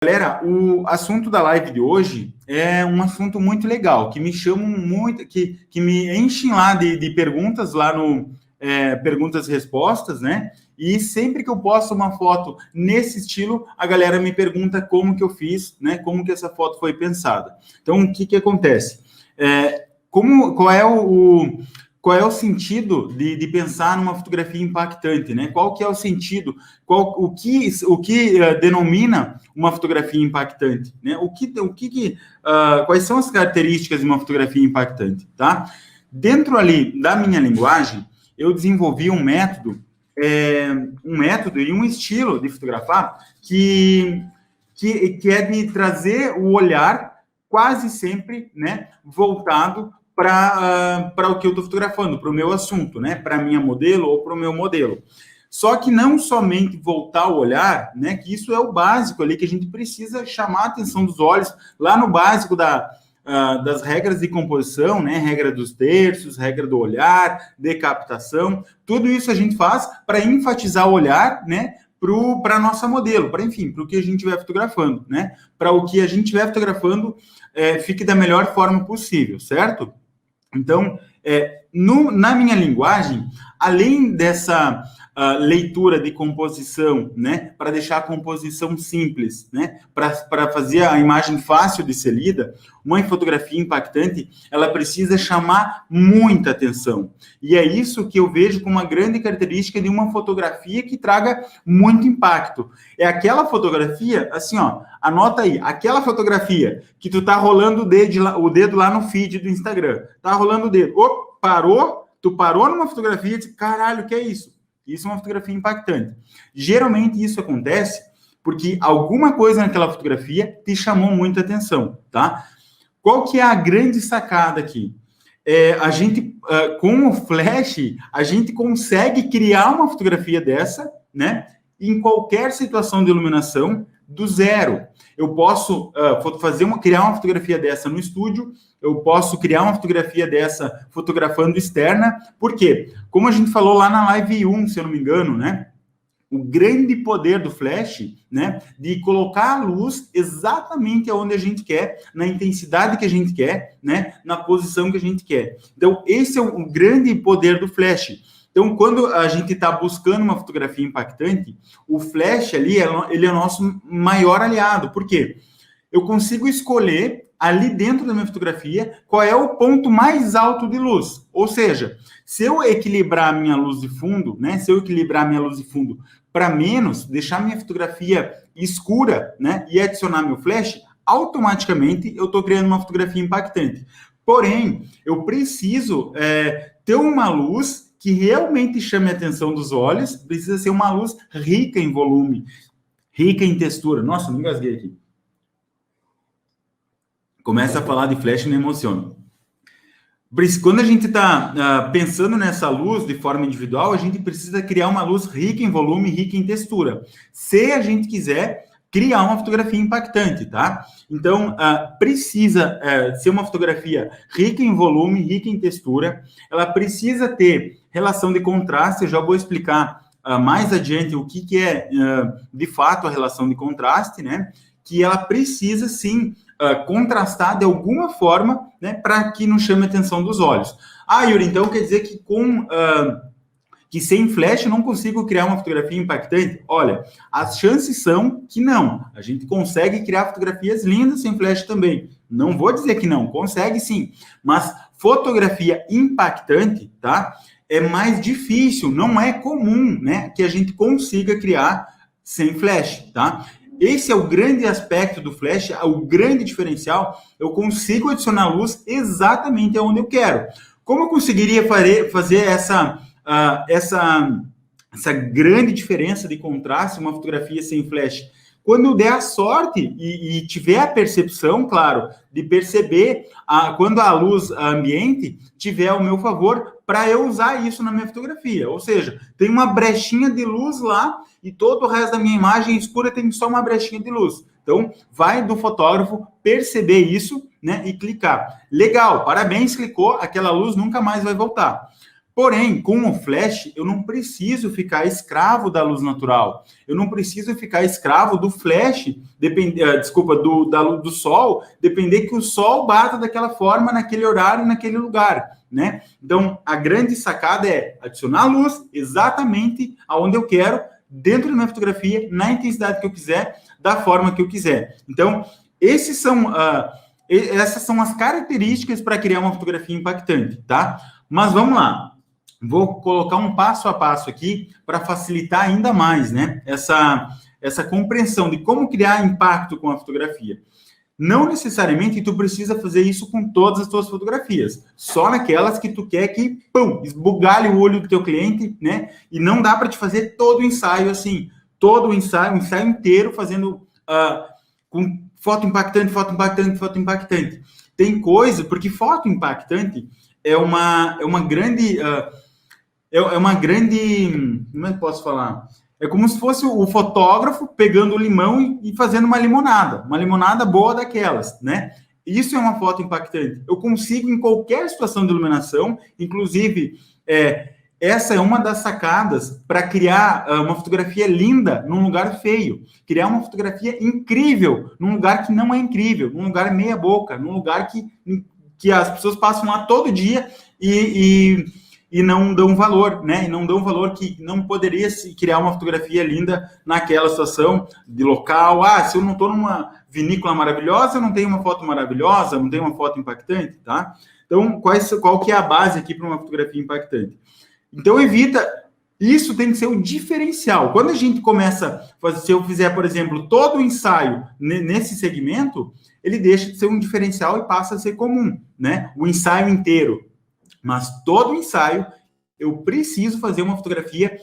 Galera, o assunto da live de hoje é um assunto muito legal, que me chamam muito, que me enchem lá de perguntas lá no Perguntas e Respostas, né? E sempre que eu posto uma foto nesse estilo, a galera me pergunta como que eu fiz, né? Como que essa foto foi pensada. Então, o que que acontece? Qual é o sentido de pensar numa fotografia impactante, né? Qual que é o sentido? O que denomina uma fotografia impactante, né? Quais são as características de uma fotografia impactante, tá? Dentro ali da minha linguagem, eu desenvolvi um método e um estilo de fotografar que é de trazer o olhar quase sempre, né, voltado para o que eu estou fotografando, para o meu assunto, né, para a minha modelo ou para o meu modelo. Só que não somente voltar o olhar, né, que isso é o básico ali, que a gente precisa chamar a atenção dos olhos, lá no básico das regras de composição, né, regra dos terços, regra do olhar, decapitação, tudo isso a gente faz para enfatizar o olhar, né, para a nossa modelo, para o que a gente estiver fotografando, né, para o que a gente estiver fotografando fique da melhor forma possível, certo? Então, na minha linguagem, além dessa leitura de composição, né, para deixar a composição simples, né, para fazer a imagem fácil de ser lida, uma fotografia impactante, ela precisa chamar muita atenção. E é isso que eu vejo como uma grande característica de uma fotografia que traga muito impacto. É aquela fotografia, assim, ó, anota aí, aquela fotografia que tu tá rolando o dedo lá no feed do Instagram, tá rolando o dedo, tu parou numa fotografia e disse, caralho, o que é isso? Isso é uma fotografia impactante. Geralmente isso acontece porque alguma coisa naquela fotografia te chamou muita atenção, tá? Qual que é a grande sacada aqui? A gente, com o flash, a gente consegue criar uma fotografia dessa, né? Em qualquer situação de iluminação, do zero. Eu posso criar uma fotografia dessa no estúdio, eu posso criar uma fotografia dessa fotografando externa, por quê? Como a gente falou lá na live 1, se eu não me engano, né? O grande poder do flash, né? De colocar a luz exatamente onde a gente quer, na intensidade que a gente quer, né? Na posição que a gente quer. Então, esse é o grande poder do flash. Então, quando a gente está buscando uma fotografia impactante, o flash ali, ele é o nosso maior aliado. Por quê? Eu consigo escolher ali dentro da minha fotografia qual é o ponto mais alto de luz. Ou seja, se eu equilibrar a minha luz de fundo, né? Se eu equilibrar a minha luz de fundo para menos, deixar minha fotografia escura, né? E adicionar meu flash, automaticamente eu estou criando uma fotografia impactante. Porém, eu preciso ter uma luz que realmente chame a atenção dos olhos, precisa ser uma luz rica em volume, rica em textura. Nossa, me engasguei aqui. Começa a falar de flash e me emociona. Quando a gente está pensando nessa luz de forma individual, a gente precisa criar uma luz rica em volume, rica em textura. Se a gente quiser criar uma fotografia impactante, tá? Então, precisa ser uma fotografia rica em volume, rica em textura. Ela precisa ter relação de contraste. Eu já vou explicar mais adiante o que é, de fato, a relação de contraste, né? Que ela precisa, sim, contrastar de alguma forma, né? Para que não chame a atenção dos olhos. Yuri, então quer dizer que que sem flash eu não consigo criar uma fotografia impactante? Olha, as chances são que não. A gente consegue criar fotografias lindas sem flash também. Não vou dizer que não, consegue sim. Mas fotografia impactante, tá? É mais difícil, não é comum, né? Que a gente consiga criar sem flash, tá? Esse é o grande aspecto do flash, o grande diferencial. Eu consigo adicionar luz exatamente onde eu quero. Como eu conseguiria fazer essa grande diferença de contraste, uma fotografia sem flash? Quando eu der a sorte e tiver a percepção, claro, de perceber quando a luz ambiente tiver ao meu favor, para eu usar isso na minha fotografia. Ou seja, tem uma brechinha de luz lá e todo o resto da minha imagem escura tem só uma brechinha de luz. Então, vai do fotógrafo perceber isso, né, e clicar. Legal, parabéns, clicou, aquela luz nunca mais vai voltar. Porém, com o flash, eu não preciso ficar escravo da luz natural. Eu não preciso ficar escravo do flash, do sol, depender que o sol bata daquela forma, naquele horário, naquele lugar, né? Então, a grande sacada é adicionar luz exatamente aonde eu quero, dentro da minha fotografia, na intensidade que eu quiser, da forma que eu quiser. Então, essas são as características para criar uma fotografia impactante, tá? Mas vamos lá. Vou colocar um passo a passo aqui para facilitar ainda mais, né? Essa compreensão de como criar impacto com a fotografia. Não necessariamente tu precisa fazer isso com todas as tuas fotografias, só naquelas que tu quer que, esbugalhe o olho do teu cliente, né? E não dá para te fazer todo o ensaio assim, o ensaio inteiro fazendo com foto impactante. Tem coisa, porque foto impactante é uma grande... como é que posso falar? É como se fosse o fotógrafo pegando o limão e fazendo uma limonada boa daquelas, né? Isso é uma foto impactante. Eu consigo, em qualquer situação de iluminação, inclusive, essa é uma das sacadas para criar uma fotografia linda num lugar feio, criar uma fotografia incrível num lugar que não é incrível, num lugar meia boca, num lugar que as pessoas passam lá todo dia e não dão valor, né? E não dão valor que não poderia se criar uma fotografia linda naquela situação de local. Se eu não estou numa vinícola maravilhosa, eu não tenho uma foto maravilhosa, não tenho uma foto impactante, tá? Então, qual que é a base aqui para uma fotografia impactante? Então, isso tem que ser um diferencial. Quando a gente começa a fazer, se eu fizer, por exemplo, todo o ensaio nesse segmento, ele deixa de ser um diferencial e passa a ser comum, né? O ensaio inteiro. Mas todo ensaio, eu preciso fazer uma fotografia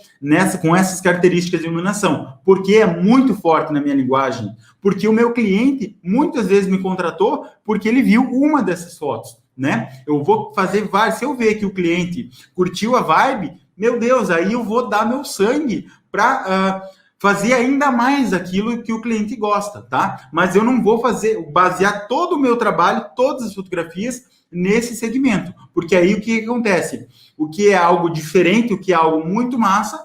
com essas características de iluminação, porque é muito forte na minha linguagem, porque o meu cliente muitas vezes me contratou porque ele viu uma dessas fotos, né? Eu vou fazer várias, se eu ver que o cliente curtiu a vibe, meu Deus, aí eu vou dar meu sangue para fazer ainda mais aquilo que o cliente gosta, tá? Mas eu não vou basear todo o meu trabalho, todas as fotografias nesse segmento, porque aí o que acontece? O que é algo diferente, o que é algo muito massa,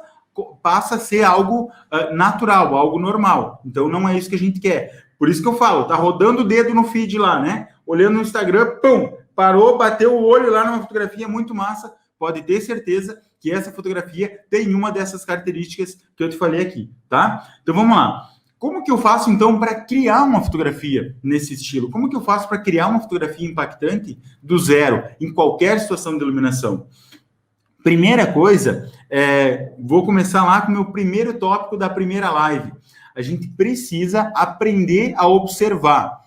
passa a ser algo natural, algo normal. Então não é isso que a gente quer. Por isso que eu falo, tá rodando o dedo no feed lá, né? Olhando no Instagram, parou, bateu o olho lá numa fotografia muito massa, pode ter certeza que essa fotografia tem uma dessas características que eu te falei aqui, tá? Então vamos lá. Como que eu faço, então, para criar uma fotografia nesse estilo? Como que eu faço para criar uma fotografia impactante do zero, em qualquer situação de iluminação? Primeira coisa, vou começar lá com o meu primeiro tópico da primeira live. A gente precisa aprender a observar.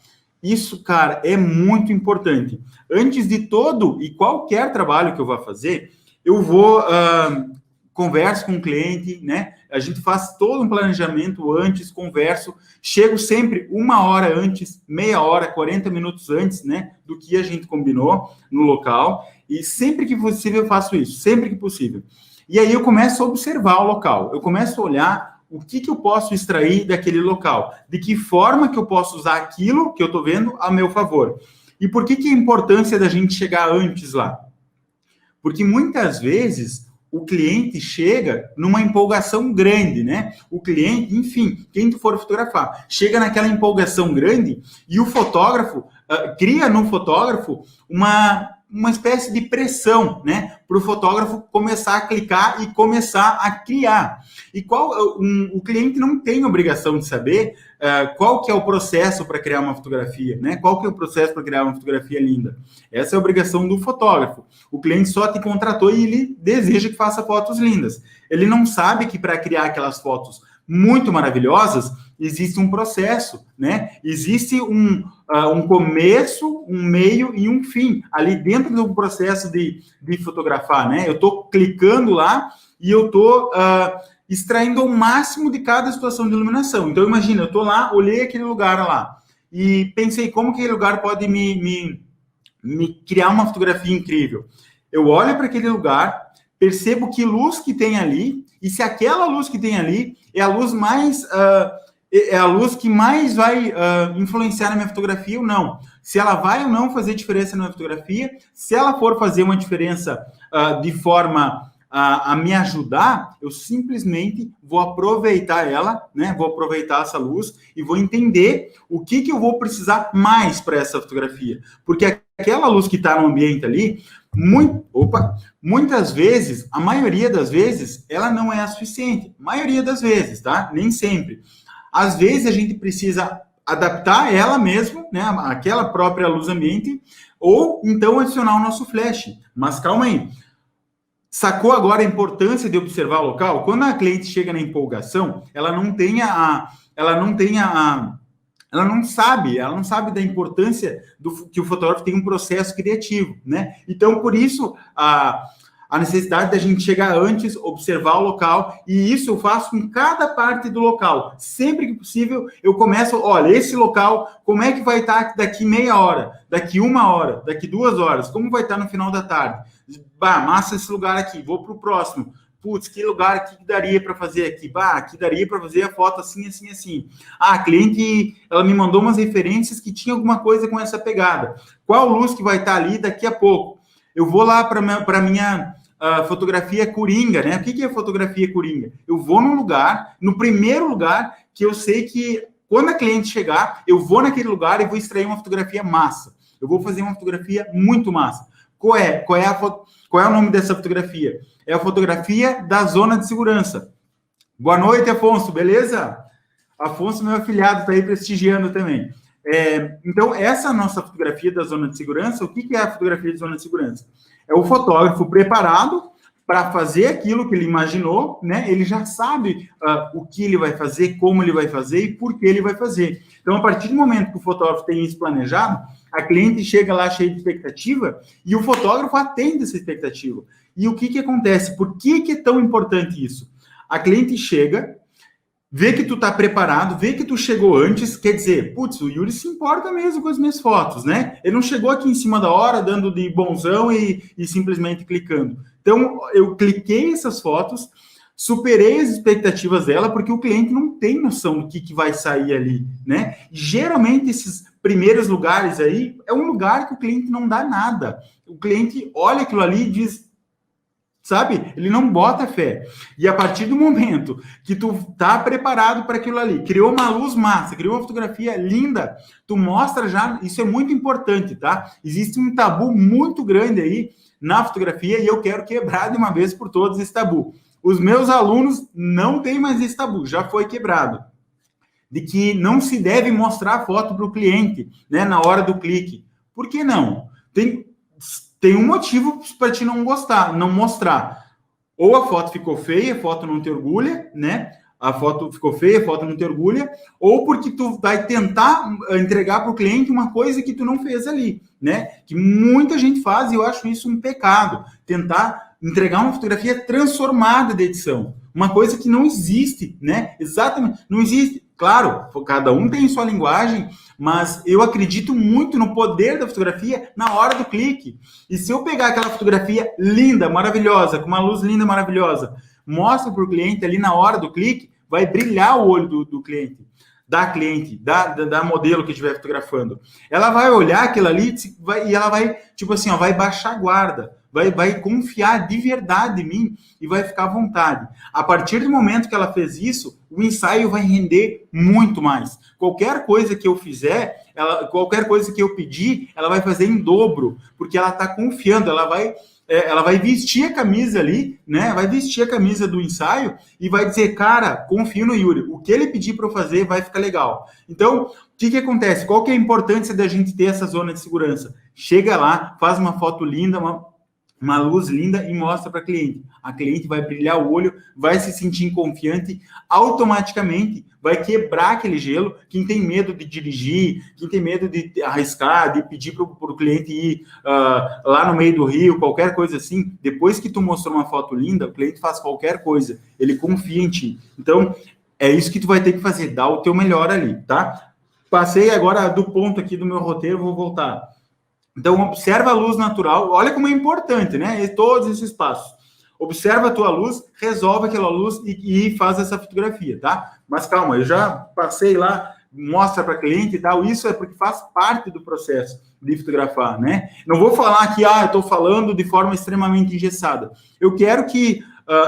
Isso, cara, é muito importante. Antes de todo e qualquer trabalho que eu vá fazer, eu vou... converso com o cliente, né? A gente faz todo um planejamento antes, converso, chego sempre 1 hora antes, meia hora, 40 minutos antes, né? Do que a gente combinou no local. E sempre que possível eu faço isso, sempre que possível. E aí eu começo a observar o local, eu começo a olhar o que eu posso extrair daquele local, de que forma que eu posso usar aquilo que eu estou vendo a meu favor. E por que a importância da gente chegar antes lá? Porque muitas vezes o cliente chega numa empolgação grande, né? O cliente, enfim, quem tu for fotografar, chega naquela empolgação grande e o fotógrafo cria no fotógrafo uma espécie de pressão, né? Para o fotógrafo começar a clicar e começar a criar. E o cliente não tem obrigação de saber qual que é o processo para criar uma fotografia, né? Qual que é o processo para criar uma fotografia linda? Essa é a obrigação do fotógrafo. O cliente só te contratou e ele deseja que faça fotos lindas. Ele não sabe que para criar aquelas fotos muito maravilhosas, existe um processo, né? Existe um começo, um meio e um fim ali dentro do processo de fotografar, né? Eu estou clicando lá e eu estou extraindo o máximo de cada situação de iluminação. Então, imagina, eu estou lá, olhei aquele lugar lá e pensei como que aquele lugar pode me criar uma fotografia incrível. Eu olho para aquele lugar, percebo que luz que tem ali, e se aquela luz que tem ali é a luz mais é a luz que mais vai influenciar na minha fotografia ou não. Se ela vai ou não fazer diferença na minha fotografia, se ela for fazer uma diferença de forma a me ajudar, eu simplesmente vou aproveitar ela, né? Vou aproveitar essa luz e vou entender o que eu vou precisar mais para essa fotografia. Porque aquela luz que está no ambiente ali, muitas vezes, a maioria das vezes, ela não é a suficiente. Maioria das vezes, tá? Nem sempre. Às vezes a gente precisa adaptar ela mesmo, né? Aquela própria luz ambiente, ou então adicionar o nosso flash. Mas calma aí. Sacou agora a importância de observar o local? Quando a cliente chega na empolgação, ela não sabe da importância que o fotógrafo tem um processo criativo, né? Então, por isso, a necessidade da gente chegar antes, observar o local, e isso eu faço em cada parte do local. Sempre que possível, eu começo, olha, esse local, como é que vai estar daqui meia hora, daqui 1 hora, daqui 2 horas, como vai estar no final da tarde? Bah, massa esse lugar aqui, vou para o próximo. Putz, que lugar aqui que daria para fazer aqui? Bah, aqui daria para fazer a foto assim, assim, assim. A cliente, ela me mandou umas referências que tinha alguma coisa com essa pegada. Qual luz que vai estar ali daqui a pouco? Eu vou lá para minha fotografia coringa, né? O que é fotografia coringa? Eu vou no primeiro lugar, que eu sei que quando a cliente chegar, eu vou naquele lugar e vou extrair uma fotografia massa. Eu vou fazer uma fotografia muito massa. Qual é o nome dessa fotografia? É a fotografia da zona de segurança. Boa noite, Afonso, beleza? Afonso, meu afilhado, está aí prestigiando também. Então, essa nossa fotografia da zona de segurança, o que é a fotografia de zona de segurança? É o fotógrafo preparado para fazer aquilo que ele imaginou, né? Ele já sabe o que ele vai fazer, como ele vai fazer e por que ele vai fazer. Então, a partir do momento que o fotógrafo tem isso planejado, a cliente chega lá cheia de expectativa e o fotógrafo atende essa expectativa. E o que acontece? Por que é tão importante isso? A cliente chega, vê que tu tá preparado, vê que tu chegou antes, quer dizer, putz, o Yuri se importa mesmo com as minhas fotos, né? Ele não chegou aqui em cima da hora, dando de bonzão e simplesmente clicando. Então, eu cliquei essas fotos, superei as expectativas dela, porque o cliente não tem noção do que vai sair ali, né? Geralmente, esses primeiros lugares aí, é um lugar que o cliente não dá nada. O cliente olha aquilo ali e diz, sabe? Ele não bota fé. E a partir do momento que tu tá preparado para aquilo ali, criou uma luz massa, criou uma fotografia linda, tu mostra já, isso é muito importante, tá? Existe um tabu muito grande aí na fotografia e eu quero quebrar de uma vez por todas esse tabu. Os meus alunos não têm mais esse tabu, já foi quebrado. De que não se deve mostrar a foto para o cliente, né, na hora do clique. Por que não? Tem um motivo para te não gostar, não mostrar. Ou a foto ficou feia, a foto não te orgulha, né? A foto ficou feia, a foto não te orgulha, ou porque tu vai tentar entregar para o cliente uma coisa que tu não fez ali, né? Que muita gente faz e eu acho isso um pecado. Tentar entregar uma fotografia transformada de edição. Uma coisa que não existe, né? Exatamente, não existe. Claro, cada um tem sua linguagem, mas eu acredito muito no poder da fotografia na hora do clique. E se eu pegar aquela fotografia linda, maravilhosa, com uma luz linda, maravilhosa, mostra para o cliente ali na hora do clique, vai brilhar o olho do cliente, da modelo que estiver fotografando. Ela vai olhar aquilo ali e ela vai, tipo assim, ó, vai baixar a guarda. Vai confiar de verdade em mim e vai ficar à vontade. A partir do momento que ela fez isso, o ensaio vai render muito mais. Qualquer coisa que eu fizer, qualquer coisa que eu pedir, ela vai fazer em dobro, porque ela está confiando, ela vai vestir a camisa ali, né? Vai vestir a camisa do ensaio e vai dizer, cara, confio no Yuri. O que ele pedir para eu fazer vai ficar legal. Então, o que acontece? Qual que é a importância da gente ter essa zona de segurança? Chega lá, faz uma foto linda, uma luz linda e mostra para a cliente. A cliente vai brilhar o olho, vai se sentir confiante, automaticamente vai quebrar aquele gelo. Quem tem medo de dirigir, quem tem medo de arriscar, de pedir para o cliente ir lá no meio do rio, qualquer coisa assim, depois que tu mostrou uma foto linda, o cliente faz qualquer coisa, ele confia em ti. Então, é isso que tu vai ter que fazer, dar o teu melhor ali, tá? Passei agora do ponto aqui do meu roteiro, vou voltar. Então, observa a luz natural. Olha como é importante, né? Todos esses passos. Observa a tua luz, resolve aquela luz e faz essa fotografia, tá? Mas calma, eu já passei lá, mostra para cliente e tal, isso é porque faz parte do processo de fotografar, né? Não vou falar que, eu estou falando de forma extremamente engessada. Eu quero que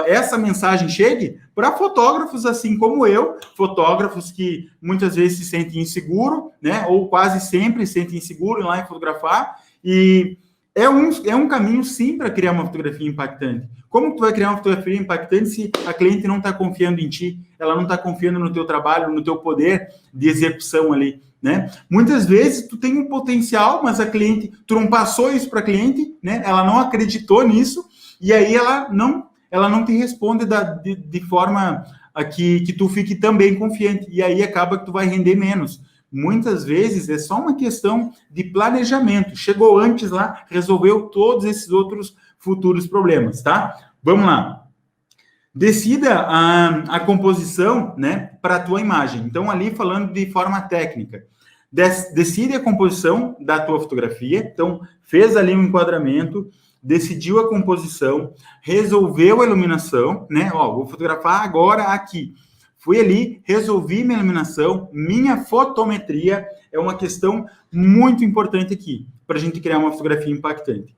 essa mensagem chegue para fotógrafos assim como eu, fotógrafos que muitas vezes se sentem inseguros, né? Ou quase sempre se sentem inseguros lá em fotografar, e é um caminho, sim, para criar uma fotografia impactante. Como tu vai criar uma fotografia impactante se a cliente não está confiando em ti, ela não está confiando no teu trabalho, no teu poder de execução ali, né? Muitas vezes tu tem um potencial, mas tu não passou isso para a cliente, né? Ela não acreditou nisso, e aí ela não te responde de forma que tu fique também confiante, e aí acaba que tu vai render menos. Muitas vezes é só uma questão de planejamento. Chegou antes lá, resolveu todos esses outros futuros problemas, tá? Vamos lá. Decida a composição, né, para a tua imagem. Então, ali falando de forma técnica. Decide a composição da tua fotografia. Então, fez ali um enquadramento, decidiu a composição, resolveu a iluminação, né? Vou fotografar agora aqui. Fui ali, resolvi minha iluminação, minha fotometria é uma questão muito importante aqui, para a gente criar uma fotografia impactante.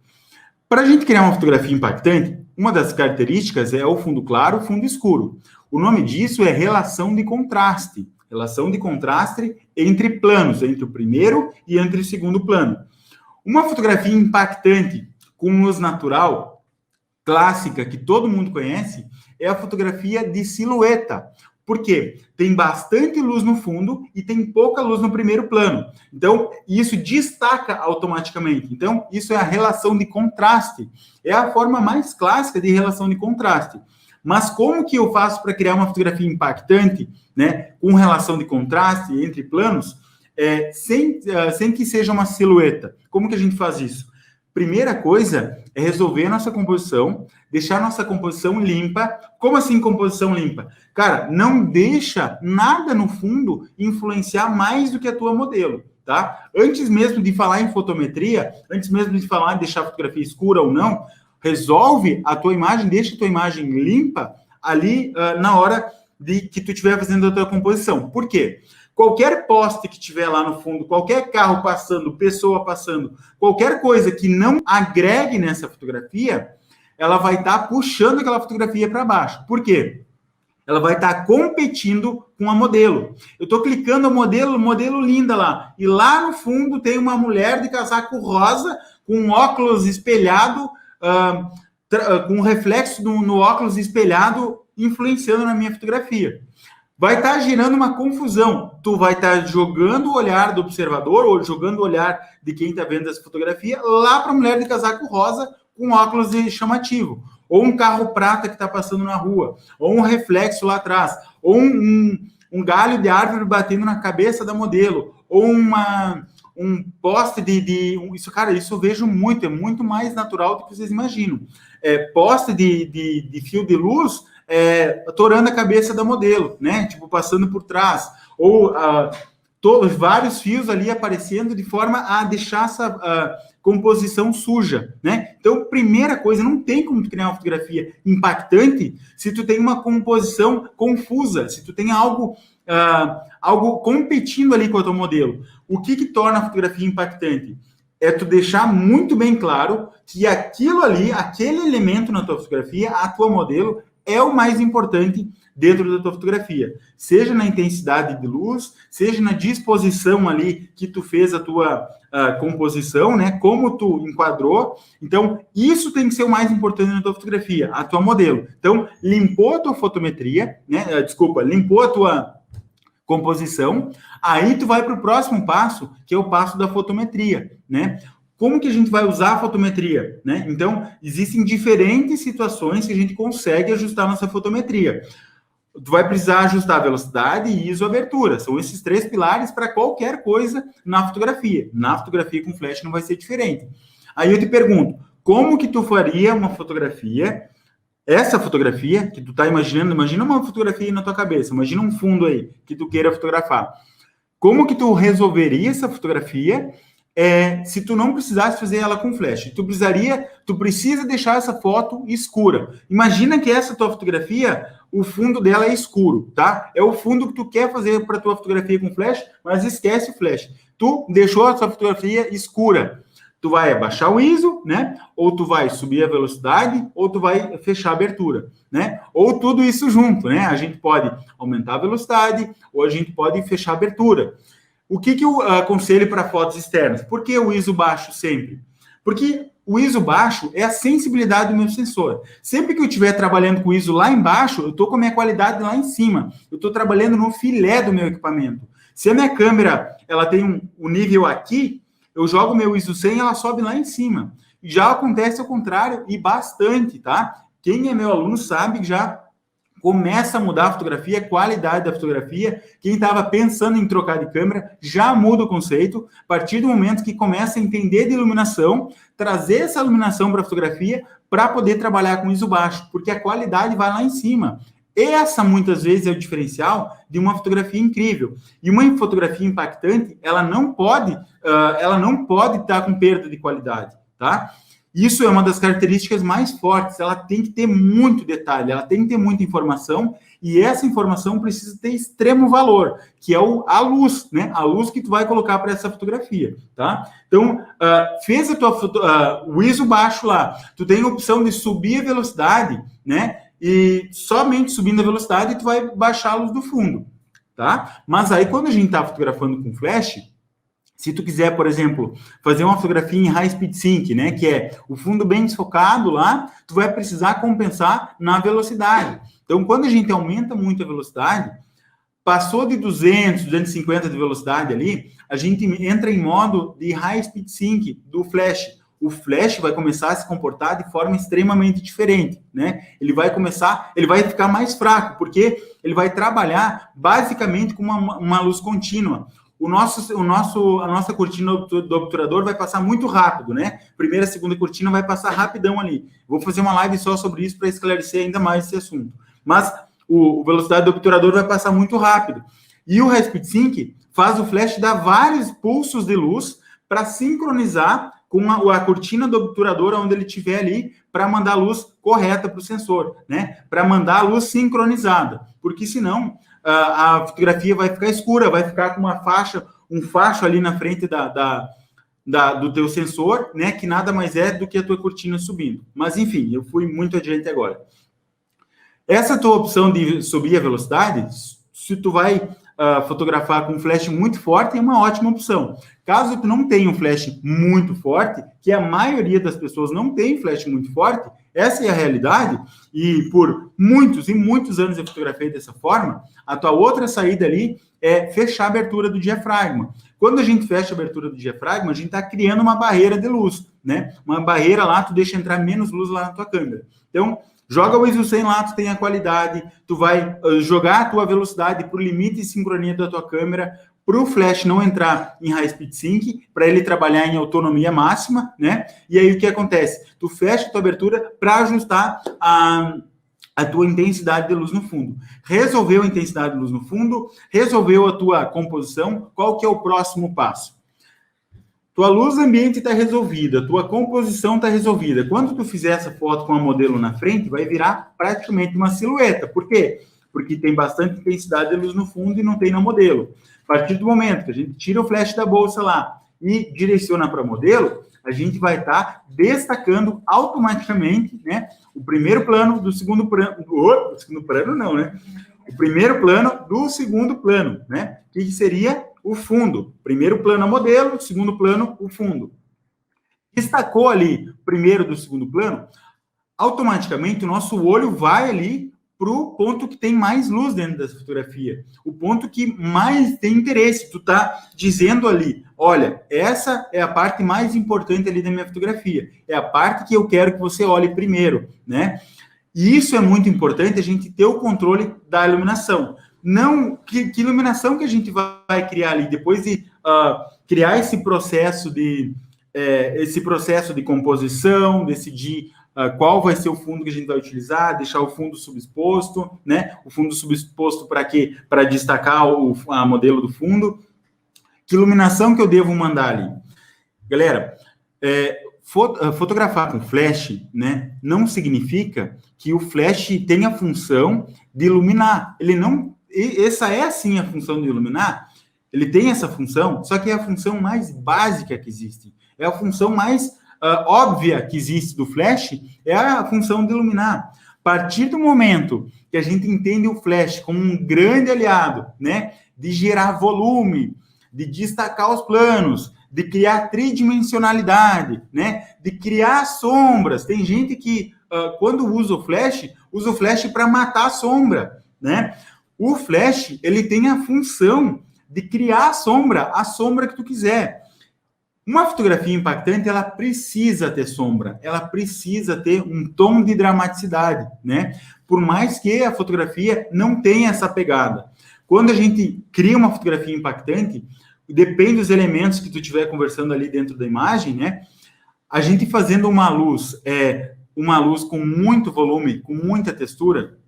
Para a gente criar uma fotografia impactante, uma das características é o fundo claro e o fundo escuro. O nome disso é relação de contraste. Relação de contraste entre planos, entre o primeiro e entre o segundo plano. Uma fotografia impactante com luz natural, clássica, que todo mundo conhece, é a fotografia de silhueta. Por quê? Tem bastante luz no fundo e tem pouca luz no primeiro plano. Então, isso destaca automaticamente. Então, isso é a relação de contraste. É a forma mais clássica de relação de contraste. Mas como que eu faço para criar uma fotografia impactante, né, com relação de contraste entre planos, sem que seja uma silhueta? Como que a gente faz isso? Primeira coisa é resolver a nossa composição, deixar a nossa composição limpa. Como assim composição limpa? Cara, não deixa nada no fundo influenciar mais do que a tua modelo, tá? Antes mesmo de falar em fotometria, antes mesmo de falar de deixar a fotografia escura ou não, resolve a tua imagem, deixa a tua imagem limpa ali na hora de que tu estiver fazendo a tua composição. Por quê? Qualquer poste que tiver lá no fundo, qualquer carro passando, pessoa passando, qualquer coisa que não agregue nessa fotografia, ela vai estar puxando aquela fotografia para baixo. Por quê? Ela vai estar competindo com a modelo. Eu estou clicando a modelo linda lá, e lá no fundo tem uma mulher de casaco rosa, com um óculos espelhado, com um reflexo no óculos espelhado, influenciando na minha fotografia. Vai estar gerando uma confusão. Tu vai estar jogando o olhar do observador ou jogando o olhar de quem está vendo essa fotografia lá para a mulher de casaco rosa com óculos chamativo. Ou um carro prata que está passando na rua. Ou um reflexo lá atrás. Ou um galho de árvore batendo na cabeça da modelo. Ou um poste isso, cara, isso eu vejo muito. É muito mais natural do que vocês imaginam. Poste de fio de luz atorando a cabeça da modelo, né? Tipo, passando por trás. Ou vários fios ali aparecendo de forma a deixar essa composição suja, né? Então, primeira coisa, não tem como tu criar uma fotografia impactante se tu tem uma composição confusa, se tu tem algo competindo ali com o teu modelo. O que torna a fotografia impactante? É tu deixar muito bem claro que aquilo ali, aquele elemento na tua fotografia, a tua modelo, é o mais importante dentro da tua fotografia. Seja na intensidade de luz, seja na disposição ali que tu fez a tua composição, né? Como tu enquadrou. Então, isso tem que ser o mais importante na tua fotografia, a tua modelo. Então, limpou a tua fotometria, né? Limpou a tua composição, aí tu vai para o próximo passo, que é o passo da fotometria, né? Como que a gente vai usar a fotometria, né? Então, existem diferentes situações que a gente consegue ajustar nossa fotometria. Tu vai precisar ajustar a velocidade, ISO, abertura. São esses 3 pilares para qualquer coisa na fotografia. Na fotografia com flash não vai ser diferente. Aí eu te pergunto, como que tu faria uma fotografia, essa fotografia que tu tá imaginando, imagina uma fotografia aí na tua cabeça, imagina um fundo aí que tu queira fotografar. Como que tu resolveria essa fotografia se tu não precisasse fazer ela com flash. Tu precisa deixar essa foto escura. Imagina que essa tua fotografia, o fundo dela é escuro, tá? É o fundo que tu quer fazer para tua fotografia com flash, mas esquece o flash. Tu deixou a tua fotografia escura. Tu vai abaixar o ISO, né? Ou tu vai subir a velocidade, ou tu vai fechar a abertura, né? Ou tudo isso junto, né? A gente pode aumentar a velocidade, ou a gente pode fechar a abertura. O que eu aconselho para fotos externas? Por que o ISO baixo sempre? Porque o ISO baixo é a sensibilidade do meu sensor. Sempre que eu estiver trabalhando com o ISO lá embaixo, eu estou com a minha qualidade lá em cima. Eu estou trabalhando no filé do meu equipamento. Se a minha câmera ela tem um nível aqui, eu jogo meu ISO 100 e ela sobe lá em cima. Já acontece ao contrário e bastante, tá? Quem é meu aluno sabe que já começa a mudar a fotografia, a qualidade da fotografia. Quem estava pensando em trocar de câmera já muda o conceito. A partir do momento que começa a entender de iluminação, trazer essa iluminação para a fotografia para poder trabalhar com ISO baixo, porque a qualidade vai lá em cima. Essa, muitas vezes, é o diferencial de uma fotografia incrível. E uma fotografia impactante, ela não pode estar com perda de qualidade, tá? Isso é uma das características mais fortes. Ela tem que ter muito detalhe, ela tem que ter muita informação, e essa informação precisa ter extremo valor, que é a luz, né? A luz que tu vai colocar para essa fotografia, tá? Então, fez o ISO baixo lá, tu tem a opção de subir a velocidade, né? E somente subindo a velocidade, tu vai baixar a luz do fundo, tá? Mas aí, quando a gente está fotografando com flash, se tu quiser, por exemplo, fazer uma fotografia em High Speed Sync, né, que é o fundo bem desfocado lá, tu vai precisar compensar na velocidade. Então, quando a gente aumenta muito a velocidade, passou de 200, 250 de velocidade ali, a gente entra em modo de High Speed Sync do flash. O flash vai começar a se comportar de forma extremamente diferente, né? Ele vai ficar mais fraco, porque ele vai trabalhar basicamente com uma luz contínua. A nossa cortina do obturador vai passar muito rápido, né? Primeira, segunda cortina vai passar rapidão ali. Vou fazer uma live só sobre isso para esclarecer ainda mais esse assunto. Mas a velocidade do obturador vai passar muito rápido. E o High Speed Sync faz o flash dar vários pulsos de luz para sincronizar com a cortina do obturador onde ele estiver ali, para mandar a luz correta para o sensor, né? Para mandar a luz sincronizada, porque senão a fotografia vai ficar escura, vai ficar com um facho ali na frente do teu sensor, né? Que nada mais é do que a tua cortina subindo. Mas enfim, eu fui muito adiante agora. Essa tua opção de subir a velocidade, se tu vai fotografar com um flash muito forte, é uma ótima opção. Caso tu não tenha um flash muito forte, que a maioria das pessoas não tem flash muito forte, essa é a realidade, e por muitos e muitos anos eu fotografei dessa forma, a tua outra saída ali é fechar a abertura do diafragma. Quando a gente fecha a abertura do diafragma, a gente está criando uma barreira de luz, né? Uma barreira lá, tu deixa entrar menos luz lá na tua câmera. Então, joga o ISO 100 lá, tu tem a qualidade, tu vai jogar a tua velocidade para o limite de sincronia da tua câmera, para o flash não entrar em High Speed Sync, para ele trabalhar em autonomia máxima, né? E aí o que acontece? Tu fecha a tua abertura para ajustar a tua intensidade de luz no fundo. Resolveu a intensidade de luz no fundo, resolveu a tua composição, qual que é o próximo passo? Tua luz ambiente está resolvida, tua composição está resolvida. Quando tu fizer essa foto com a modelo na frente, vai virar praticamente uma silhueta. Por quê? Porque tem bastante intensidade de luz no fundo e não tem na modelo. A partir do momento que a gente tira o flash da bolsa lá e direciona para modelo, a gente vai estar destacando automaticamente, né, o primeiro plano do segundo plano. Do segundo plano não, né? O primeiro plano do segundo plano, né? Que seria o fundo. Primeiro plano a modelo, segundo plano o fundo. Destacou ali primeiro do segundo plano, automaticamente o nosso olho vai ali para o ponto que tem mais luz dentro dessa fotografia. O ponto que mais tem interesse. Tu tá dizendo ali, olha, essa é a parte mais importante ali da minha fotografia. É a parte que eu quero que você olhe primeiro, né? E isso é muito importante, a gente ter o controle da iluminação. Não, que iluminação que a gente vai criar ali, depois de criar esse processo de composição, decidir qual vai ser o fundo que a gente vai utilizar, deixar o fundo subexposto, né? O fundo subexposto para quê? Para destacar a modelo do fundo. Que iluminação que eu devo mandar ali? Galera, fotografar com flash, né, não significa que o flash tenha a função de iluminar. Ele não... Essa é, sim, a função de iluminar. Ele tem essa função, só que é a função mais básica que existe. É a função mais óbvia que existe do flash, é a função de iluminar. A partir do momento que a gente entende o flash como um grande aliado, né, de gerar volume, de destacar os planos, de criar tridimensionalidade, né, de criar sombras. Tem gente que, quando usa o flash para matar a sombra, né? O flash, ele tem a função de criar a sombra que tu quiser. Uma fotografia impactante, ela precisa ter sombra, ela precisa ter um tom de dramaticidade, né? Por mais que a fotografia não tenha essa pegada. Quando a gente cria uma fotografia impactante, depende dos elementos que tu estiver conversando ali dentro da imagem, né? A gente fazendo uma luz com muito volume, com muita textura,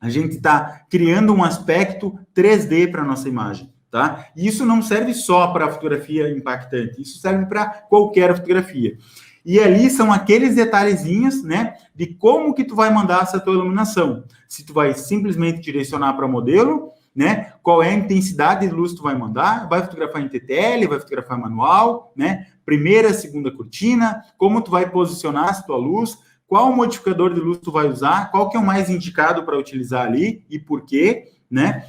a gente está criando um aspecto 3D para a nossa imagem. Tá? E isso não serve só para a fotografia impactante, isso serve para qualquer fotografia. E ali são aqueles detalhezinhos, né, de como que tu vai mandar essa tua iluminação. Se tu vai simplesmente direcionar para modelo, né, qual é a intensidade de luz que tu vai mandar, vai fotografar em TTL, vai fotografar manual, né, primeira, segunda cortina, como tu vai posicionar essa tua luz, qual modificador de luz tu vai usar, qual que é o mais indicado para utilizar ali e por quê, né?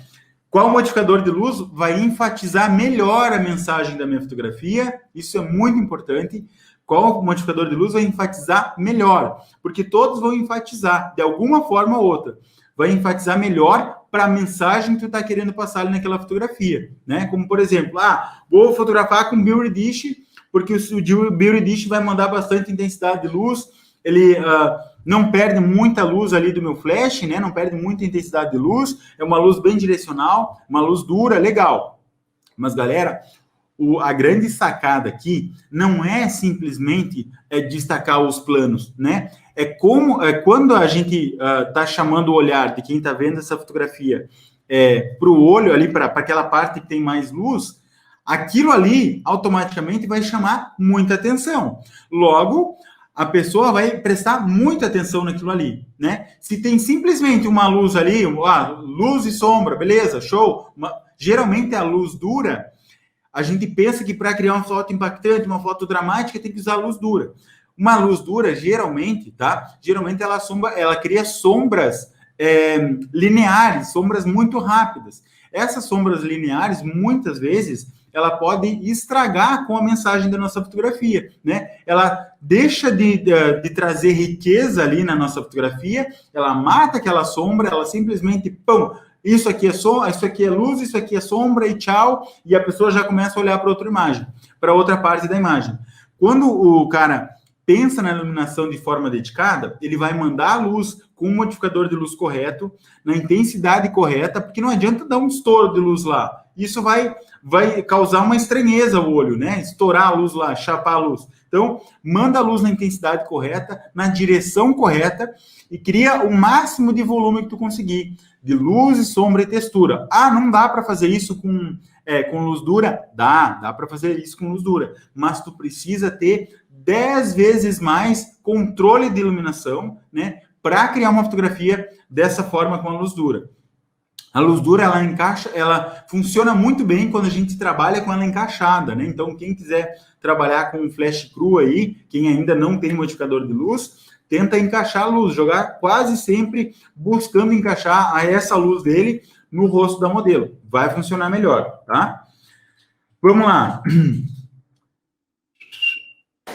Qual modificador de luz vai enfatizar melhor a mensagem da minha fotografia? Isso é muito importante. Qual modificador de luz vai enfatizar melhor? Porque todos vão enfatizar, de alguma forma ou outra. Vai enfatizar melhor para a mensagem que tu está querendo passar ali naquela fotografia, né? Como, por exemplo, vou fotografar com Beauty Dish, porque o Beauty Dish vai mandar bastante intensidade de luz, ele... não perde muita luz ali do meu flash, né? Não perde muita intensidade de luz. É uma luz bem direcional, uma luz dura, legal. Mas, galera, a grande sacada aqui não é simplesmente destacar os planos, né? Quando a gente está chamando o olhar de quem está vendo essa fotografia para o olho ali, para aquela parte que tem mais luz, aquilo ali automaticamente vai chamar muita atenção. Logo, a pessoa vai prestar muita atenção naquilo ali, né? Se tem simplesmente uma luz ali, luz e sombra, beleza, show. Geralmente a luz dura, a gente pensa que para criar uma foto impactante, uma foto dramática, tem que usar luz dura. Uma luz dura, geralmente, tá? Geralmente ela cria sombras lineares, sombras muito rápidas. Essas sombras lineares, muitas vezes, ela pode estragar com a mensagem da nossa fotografia, né? Ela deixa de trazer riqueza ali na nossa fotografia, ela mata aquela sombra, ela simplesmente, isso aqui é luz, isso aqui é sombra e tchau, e a pessoa já começa a olhar para outra imagem, para outra parte da imagem. Quando o cara pensa na iluminação de forma dedicada, ele vai mandar a luz com um modificador de luz correto, na intensidade correta, porque não adianta dar um estouro de luz lá. Isso vai causar uma estranheza ao olho, né? Estourar a luz lá, chapar a luz. Então, manda a luz na intensidade correta, na direção correta e cria o máximo de volume que tu conseguir, de luz, e sombra e textura. Não dá para fazer isso com luz dura? Dá para fazer isso com luz dura, mas tu precisa ter 10 vezes mais controle de iluminação, né? Para criar uma fotografia dessa forma com a luz dura. A luz dura, ela funciona muito bem quando a gente trabalha com ela encaixada, né? Então, quem quiser trabalhar com um flash cru aí, quem ainda não tem modificador de luz, tenta encaixar a luz, jogar quase sempre buscando encaixar essa luz dele no rosto da modelo. Vai funcionar melhor, tá? Vamos lá.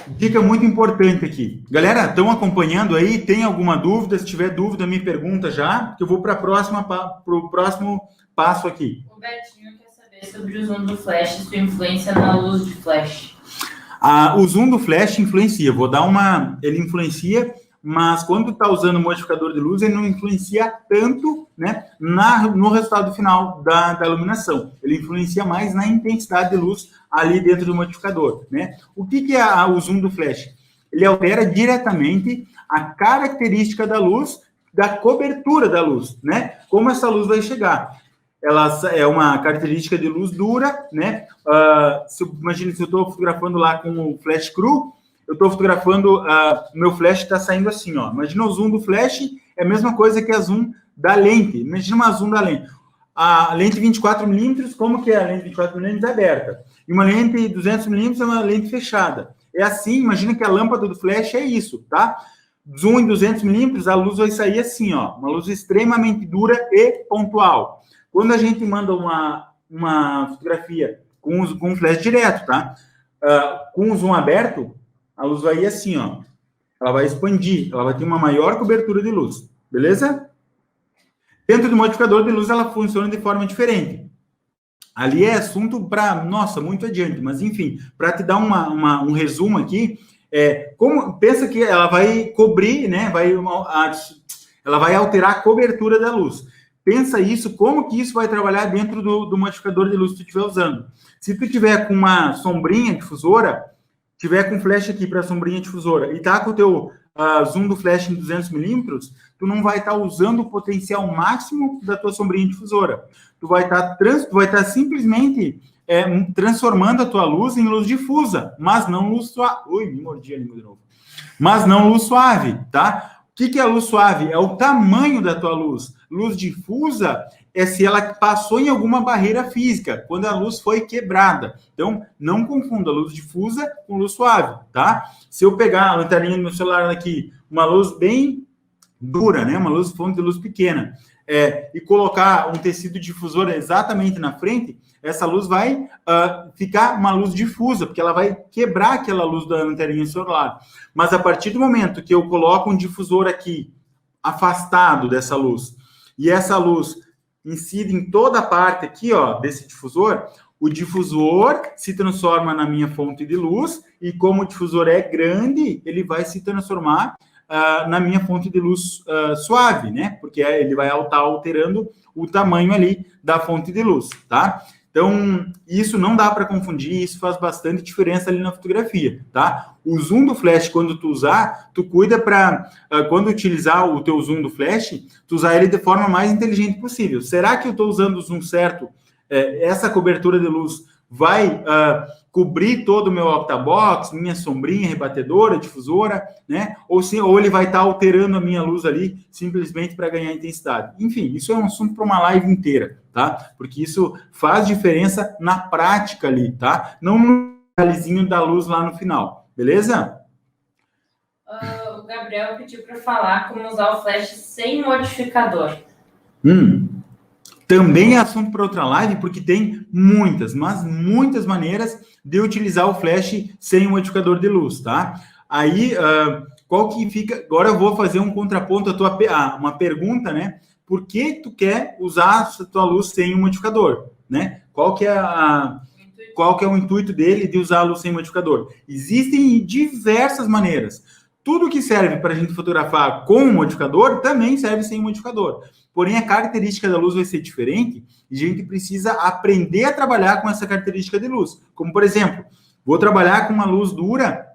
Dica muito importante aqui. Galera, estão acompanhando aí? Tem alguma dúvida? Se tiver dúvida, me pergunta já, que eu vou para o próximo passo aqui. O Betinho quer saber sobre o zoom do flash e sua influência na luz de flash. O zoom do flash influencia. Ele influencia, mas quando está usando o modificador de luz, ele não influencia tanto, né, no resultado final da iluminação. Ele influencia mais na intensidade de luz ali dentro do modificador, né? O que é o zoom do flash? Ele altera diretamente a característica da luz, da cobertura da luz, né? Como essa luz vai chegar. ela é uma característica de luz dura, né? Imagina se eu estou fotografando lá com o flash cru, eu estou fotografando, meu flash está saindo assim, ó. Imagina o zoom do flash, é a mesma coisa que a zoom da lente. Imagina uma zoom da lente. A lente 24mm, como que é a lente 24mm aberta? E uma lente 200mm é uma lente fechada. É assim, imagina que a lâmpada do flash é isso, tá? Zoom em 200mm, a luz vai sair assim, ó. Uma luz extremamente dura e pontual. Quando a gente manda uma fotografia com flash direto, tá? Com o zoom aberto, a luz vai ir assim, ó. Ela vai expandir, ela vai ter uma maior cobertura de luz, beleza? Dentro do modificador de luz, ela funciona de forma diferente. Ali é assunto para, nossa, muito adiante, mas enfim, para te dar um resumo aqui, pensa que ela vai cobrir, né? Ela vai alterar a cobertura da luz. Pensa isso, como que isso vai trabalhar dentro do modificador de luz que tu estiver usando. Se tu tiver com uma sombrinha difusora, tiver com flash aqui para sombrinha difusora e tá com o teu zoom do flash em 200mm, tu não vai estar usando o potencial máximo da tua sombrinha difusora. Tu vai estar simplesmente transformando a tua luz em luz difusa, mas não luz suave. Ui, me mordi a língua de novo. Mas não luz suave, tá? O que é a luz suave? É o tamanho da tua luz. Luz difusa é se ela passou em alguma barreira física, quando a luz foi quebrada. Então, não confunda luz difusa com luz suave, tá? Se eu pegar a lanterninha do meu celular aqui, uma luz bem dura, né? Uma fonte de luz pequena, e colocar um tecido difusor exatamente na frente, essa luz vai ficar uma luz difusa, porque ela vai quebrar aquela luz da lanterninha solar. Mas a partir do momento que eu coloco um difusor aqui, afastado dessa luz, e essa luz incide em toda a parte aqui, ó, desse difusor, o difusor se transforma na minha fonte de luz, e como o difusor é grande, ele vai se transformar na minha fonte de luz suave, né? Porque ele vai estar alterando o tamanho ali da fonte de luz, tá? Então, isso não dá para confundir, isso faz bastante diferença ali na fotografia, tá? O zoom do flash, quando tu usar, tu cuida para, quando utilizar o teu zoom do flash, tu usar ele de forma mais inteligente possível. Será que eu estou usando o zoom certo? Essa cobertura de luz vai cobrir todo o meu octabox, minha sombrinha, rebatedora, difusora, né? Ou ele vai estar alterando a minha luz ali simplesmente para ganhar intensidade. Enfim, isso é um assunto para uma live inteira, tá? Porque isso faz diferença na prática ali, tá? Não no detalhezinho da luz lá no final, beleza? O Gabriel pediu para falar como usar o flash sem modificador. Também é assunto para outra live, porque tem muitas, mas muitas maneiras de utilizar o flash sem o modificador de luz, tá? Aí, qual que fica... Agora eu vou fazer um contraponto uma pergunta, né? Por que tu quer usar a tua luz sem o modificador, né? Qual que é o intuito dele de usar a luz sem modificador? Existem diversas maneiras. Tudo que serve para a gente fotografar com o modificador também serve sem o modificador. Porém, a característica da luz vai ser diferente e a gente precisa aprender a trabalhar com essa característica de luz. Como, por exemplo, vou trabalhar com uma luz dura,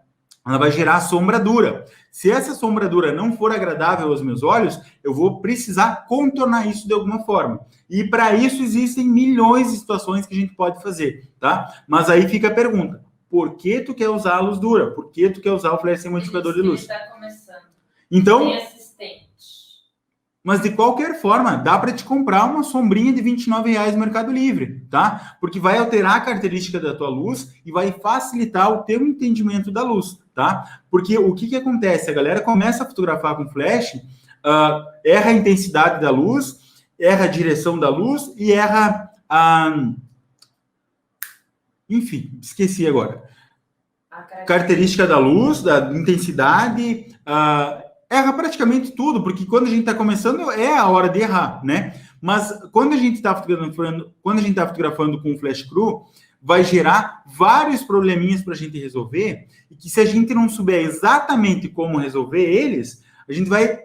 ela vai gerar sombra dura. Se essa sombra dura não for agradável aos meus olhos, eu vou precisar contornar isso de alguma forma. E para isso existem milhões de situações que a gente pode fazer, tá? Mas aí fica a pergunta. Por que tu quer usar a luz dura? Por que tu quer usar o flash sem modificador de luz? Está começando. Então, sem assistente. Mas de qualquer forma, dá para te comprar uma sombrinha de R$29 no Mercado Livre, tá? Porque vai alterar a característica da tua luz e vai facilitar o teu entendimento da luz, tá? Porque o que acontece? A galera começa a fotografar com flash, erra a intensidade da luz, erra a direção da luz e erra a... Enfim, esqueci agora. Característica da luz, da intensidade, erra praticamente tudo, porque quando a gente está começando é a hora de errar, né? Mas quando a gente está fotografando com flash cru, vai gerar vários probleminhas para a gente resolver, e que se a gente não souber exatamente como resolver eles, a gente vai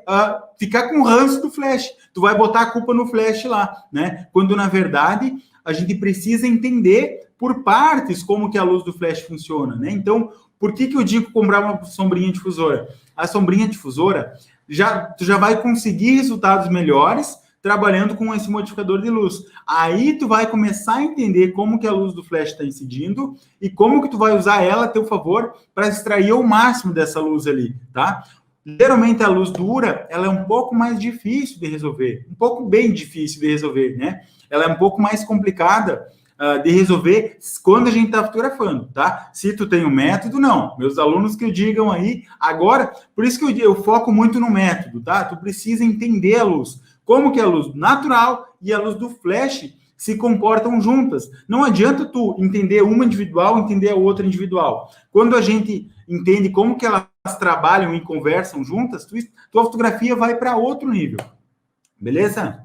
ficar com o ranço do flash. Tu vai botar a culpa no flash lá, né? Quando, na verdade, a gente precisa entender por partes como que a luz do flash funciona, né? Então, por que eu digo comprar uma sombrinha difusora? A sombrinha difusora, tu já vai conseguir resultados melhores, trabalhando com esse modificador de luz. Aí tu vai começar a entender como que a luz do flash está incidindo e como que tu vai usar ela a teu favor para extrair o máximo dessa luz ali, tá? Geralmente a luz dura, ela é um pouco mais difícil de resolver, um pouco bem difícil de resolver, né? Ela é um pouco mais complicada de resolver quando a gente está fotografando, tá? Se tu tem um método, não. Meus alunos que eu digam aí, agora, por isso que eu foco muito no método, tá? Tu precisa entender a luz, como que a luz natural e a luz do flash se comportam juntas. Não adianta tu entender uma individual, entender a outra individual. Quando a gente entende como que elas trabalham e conversam juntas, tua fotografia vai para outro nível. Beleza?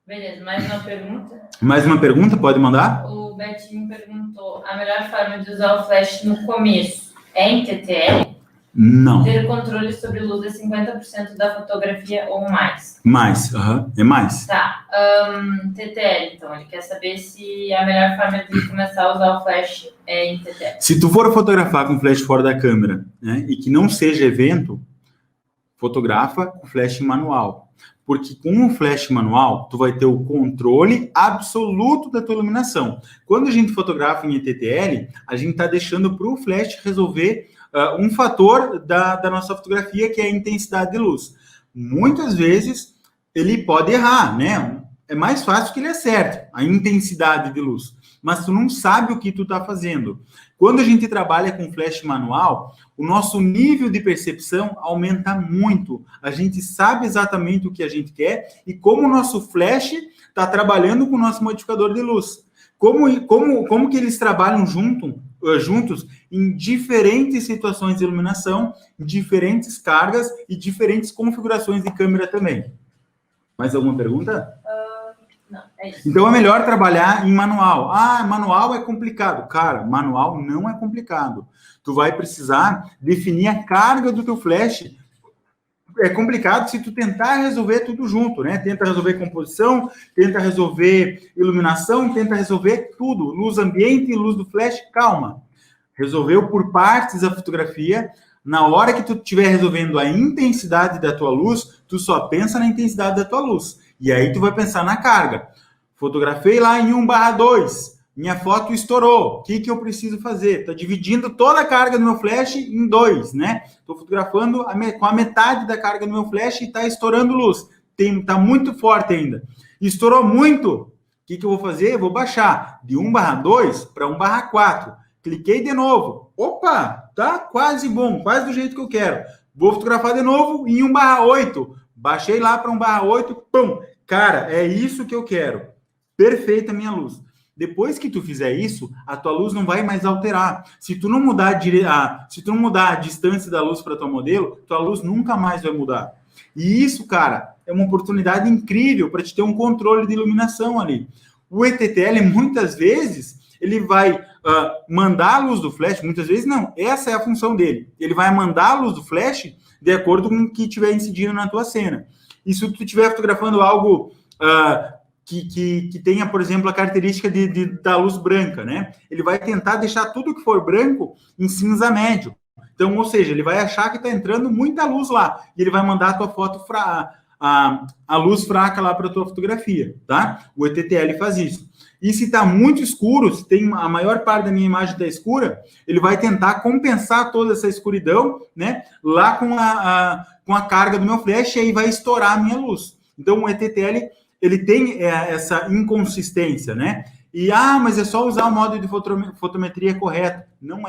Beleza, mais uma pergunta? Mais uma pergunta? Pode mandar? O Betinho perguntou, a melhor forma de usar o flash no começo é em TTL? Não. Ter controle sobre luz é 50% da fotografia ou mais? Mais, é mais. Tá, TTL, então, ele quer saber se a melhor forma de começar a usar o flash é em TTL. Se tu for fotografar com flash fora da câmera, né, e que não seja evento, fotografa com flash manual. Porque com o flash manual, tu vai ter o controle absoluto da tua iluminação. Quando a gente fotografa em TTL, a gente está deixando para o flash resolver um fator da nossa fotografia, que é a intensidade de luz. Muitas vezes, ele pode errar, né? É mais fácil que ele acerte a intensidade de luz. Mas tu não sabe o que tu está fazendo. Quando a gente trabalha com flash manual, o nosso nível de percepção aumenta muito. A gente sabe exatamente o que a gente quer e como o nosso flash está trabalhando com o nosso modificador de luz. Como que eles trabalham juntos em diferentes situações de iluminação, em diferentes cargas e diferentes configurações de câmera também. Mais alguma pergunta? Não, é isso. Então é melhor trabalhar em manual. Ah, manual é complicado. Cara, manual não é complicado. Tu vai precisar definir a carga do teu flash. É complicado se tu tentar resolver tudo junto, né? Tenta resolver composição, tenta resolver iluminação, tenta resolver tudo. Luz ambiente e luz do flash, calma. Resolveu por partes a fotografia. Na hora que tu estiver resolvendo a intensidade da tua luz, tu só pensa na intensidade da tua luz. E aí tu vai pensar na carga. Fotografei lá em 1/2. Minha foto estourou. O que eu preciso fazer? Estou dividindo toda a carga do meu flash em 2, né? Estou fotografando com a metade da carga do meu flash e está estourando luz. Está muito forte ainda. Estourou muito. O que eu vou fazer? Eu vou baixar de 1/2 para 1/4. Cliquei de novo. Opa, tá quase bom, quase do jeito que eu quero. Vou fotografar de novo em 1/8. Baixei lá para 1/8, pum. Cara, é isso que eu quero. Perfeita a minha luz. Depois que tu fizer isso, a tua luz não vai mais alterar. Se tu não mudar a distância da luz para tua modelo, tua luz nunca mais vai mudar. E isso, cara, é uma oportunidade incrível para te ter um controle de iluminação ali. O ETTL, muitas vezes, ele vai mandar a luz do flash, muitas vezes não, essa é a função dele. Ele vai mandar a luz do flash de acordo com o que estiver incidindo na tua cena. E se tu estiver fotografando algo que tenha, por exemplo, a característica da luz branca, né? Ele vai tentar deixar tudo que for branco em cinza médio. Então, ou seja, ele vai achar que está entrando muita luz lá e ele vai mandar a tua foto a luz fraca lá para a tua fotografia, tá? O ETTL faz isso. E se está muito escuro, se tem a maior parte da minha imagem está escura, ele vai tentar compensar toda essa escuridão, né? Lá com a carga do meu flash e aí vai estourar a minha luz. Então, o ETTL ele tem essa inconsistência, né? E, mas é só usar o modo de fotometria correto. Não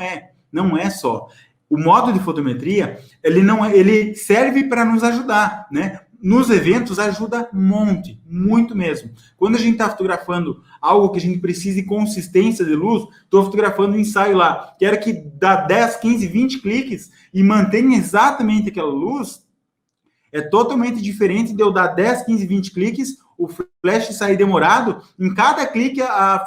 é só. O modo de fotometria, ele serve para nos ajudar, né? Nos eventos ajuda um monte, muito mesmo. Quando a gente está fotografando algo que a gente precise de consistência de luz, estou fotografando um ensaio lá, quero que dá 10, 15, 20 cliques e mantenha exatamente aquela luz, é totalmente diferente de eu dar 10, 15, 20 cliques, o flash sair demorado, em cada clique a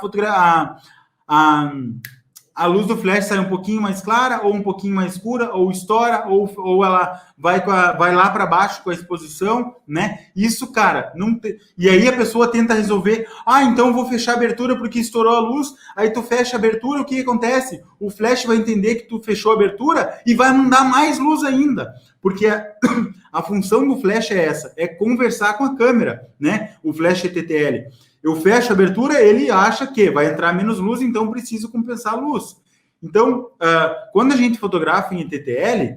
a luz do flash sai um pouquinho mais clara, ou um pouquinho mais escura, ou estoura, ou ela vai lá para baixo com a exposição, né? Isso, cara, não tem... E aí a pessoa tenta resolver, então eu vou fechar a abertura porque estourou a luz, aí tu fecha a abertura, o que acontece? O flash vai entender que tu fechou a abertura e vai mandar mais luz ainda, porque a função do flash é essa, é conversar com a câmera, né? O flash TTL. Eu fecho a abertura, ele acha que vai entrar menos luz, então preciso compensar a luz. Então, quando a gente fotografa em TTL,